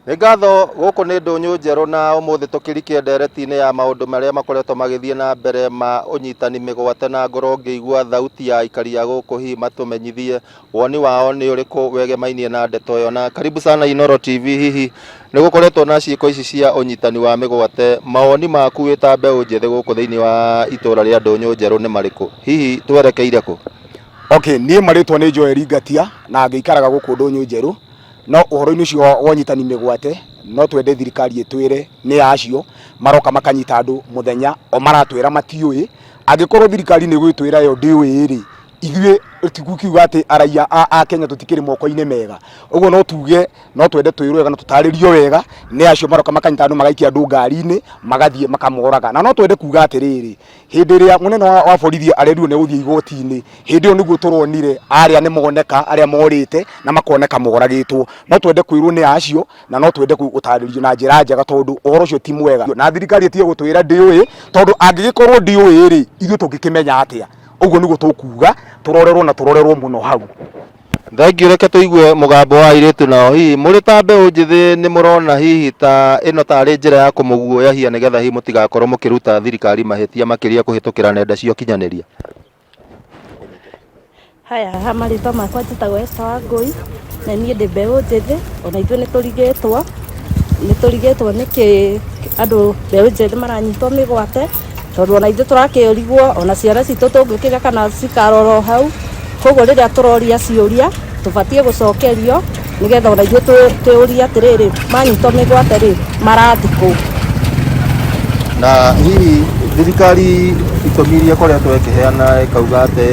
Nĩ ngatho gũkũ nĩ Ndũnyũ Njerũ na ũmũthĩ tũkĩrikia ndereti-inĩ ya maũndũ marĩa makoretwo magĩthiĩ na mbere ma ũnyitani mĩgwate, na ngorwo ngĩigua thauti ya aikari a gũkũ hihi matũmenyithie woni wao nĩ ũrĩkũ wegemainie na ndeto ĩyo. Na karibu sana Inooro TV. Hihi nĩ gũkoretwo na ciĩko ici cia ũnyitani wa mĩgwate, mawoni maku wĩ ta mbeũ njĩthĩ gũkũ thĩinĩ wa itũũra rĩa Ndũnyũ Njerũ nĩ marĩkũ? Hihi twerekeire kũ? Okay, niĩ marĩtwa nĩ Joel Ngatia na ngĩikaraga gũkũ Ndũnyũ Njerũ. No ũhoro-inĩ ũcio wa ũnyitani mĩgwate no twende thirikari ĩtwĩre nĩ acio maroka makanyita andũ mũthenya o maratwĩra matiũĩ. Angĩkorwo thirikari nĩ gwĩtwĩra yo ndĩũĩ rĩ, ithuĩ tikukiuga atĩ araia a Kenya tũtikĩrĩ moko-inĩ mega. Ũguo no tuge no twende twĩrwo wega na tũtarĩrio wega nĩ acio maroka makanyita andũ magaikia andũ ngari-inĩ magathiĩ makamoraga. Na no twende kuga atĩrĩrĩ, hĩndĩ ĩrĩa mũnene wa borithi arerirwo nĩ gũthiĩ igoti-inĩ, hĩndĩ ĩyo nĩguo tũronire arĩa nĩ moneka, arĩa morĩte na makoneka moragĩtwo. No twende kwĩrwo nĩ acio na no twende gũtarĩrio na njĩra njega, tondũ ũhoro ũcio ti mwega. Na thirikari ĩtige gũtwĩra ndĩũĩ, tondũ angĩgĩkorwo ndĩũĩ rĩ, ithuĩ tũngĩkĩmenya atĩa? Ũguo nĩguo tũkuga, tũrorerwo na tũrorerwo mũno hau. Thengiũ, reke tũigue mũgambo wa airĩtu nao. Hihi mũrĩ ta mbeũ njĩthĩ nĩ mũrona hihi ta ĩno tarĩ njĩra ya kũmũguoyahia nĩgetha hihi mũtigakorwo mũkĩruta thirikari mahĩtia makĩria kũhĩtũkĩra nenda cia ũkinyanĩria? Haya, marĩtwa makwa njĩtagwo Esther Wangũi na niĩ ndĩ mbeũ njĩthĩ. Ona ithuĩ nĩ tũrigĩtwo nĩkĩ andũ mbeũ njĩthĩ maranyitwo mĩgwate, tondũ ona ithuĩ tũrakĩrigwo ona ciana citũ tũngĩkĩga kana cikarorwo hau. Koguo rĩrĩa tũroria ciũria tũbatiĩ gũcokerio nĩgetha ona ithuĩ twĩũrie atĩrĩrĩ, manyitwo mĩgwate rĩ, marathikwo. Na hihi thirikari itũmi iria ĩkoretwo ĩkĩheana ĩkauga atĩ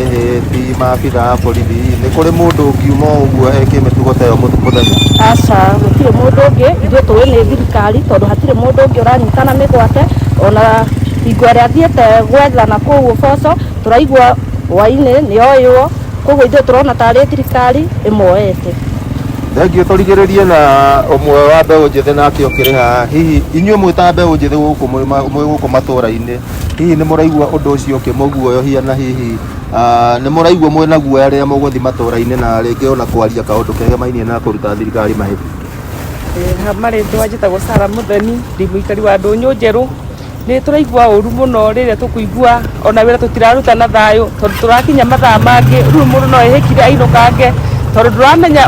ti maabitha a borithi, nĩ kũrĩ mũndũ ũngiuma ũguo eke mĩtugo ta ĩyo mũthenya? Aca, gũtirĩ mũndũ ũngĩ, ithuĩ tũĩ nĩ thirikari, tondũ hatirĩ mũndũ ũngĩ ũranyitana mĩgwate. Ona hingo ĩrĩa thiĩte gwethana kũu Ũboco tũraigua hwainĩ nĩoywo, koguo ithuĩ tũrona tarĩ thirikari ĩmoete. Thengiũ, tũrigĩrĩrie na ũmwe wa mbeũ njĩthĩ nake ũkĩrĩ haha. Hihi inyuĩ mwĩ ta mbeũ njĩthĩ gũkũ matũũra-inĩ, hihi nĩ mũraigua ũndũ ũcio ũkĩmũguoyohia, na hihi nĩ mũraigua mwĩna guoya rĩrĩa mũgũthiĩ matũũra-inĩ na rĩngĩ ona kwaria kaũndũ kegemainie na kũruta thirikari mahĩtia? Marĩtwa njĩtagwo Sarah Mutheni, ndĩ mũikari wa Ndũnyũ Njerũ. Nĩ tũraigua ũru mũno rĩrĩa tũkũigua ona wĩra tũtiraruta na thayũ, tondũ tũrakinya mathaa mangĩ rĩu mũndũ no ehĩkire ainũkange, tondũ ndũramenya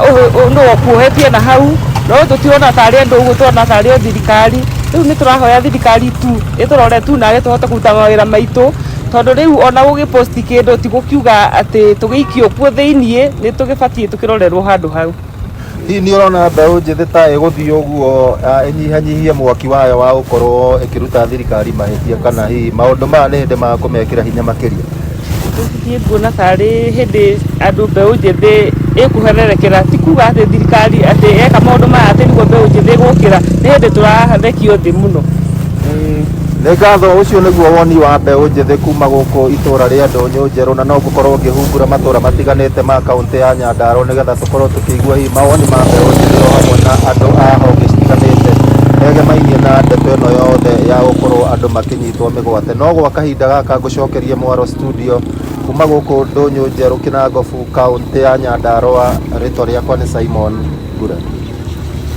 nũũ ũkuohetie na hau. No tũtirona tarĩ andũ ũguo, tũrona tarĩ o thirikari. Rĩu nĩ tũrahoya thirikari tu ĩtũrore tu nawe tũhote kũruta mawĩra maitũ, tondũ rĩu ona gũgĩposti kĩndũ ti gũkiuga atĩ tũgĩikio kuo thĩiniĩ, nĩ tũgĩbatiĩ tũkĩrorerwo handũ hau. Hihi nĩ ũrona mbeũ njĩthĩ ta ĩgũthiĩ ũguo ĩnyihanyihie mwaki wayo wa gũkorwo ĩkĩruta thirikari mahĩtia, kana hihi maũndũ maya nĩ hĩndĩ ma kũmekĩra hinya makĩria? Niĩ nguona tarĩ hĩndĩ andũ mbeũ njĩthĩ ĩkũhererekera, ti kuga atĩ thirikari atĩ eka maũndũ maya atĩ nĩguo mbeũ njĩthĩ gũkĩra, nĩ hĩndĩ tũrathekio thĩ mũno. Nĩ ngatho, ũcio nĩguo woni wa mbeũ njĩthĩ kuma gũkũ itũũra rĩa Ndũnyũ Njerũ, na no ngũkorwo ngĩhungura matũũra matiganĩte ma kaũntĩ ya Nyandarua nĩgetha tũkorwo tũkĩigua hihi mawoni ma mbeũ njĩthĩ o hamwe na andũ a honge citiganĩte megemainie na ndeto ĩno yothe ya gũkorwo andũ makĩnyitwo mĩgwate. No gwa kahinda gaka ngũcokerie Mwaro studio kuma gũkũ Ndũnyũ Njerũ, Kinangobu, kaũntĩ ya Nyandarua. Rĩtwa rĩakwa nĩ Simon Ngura.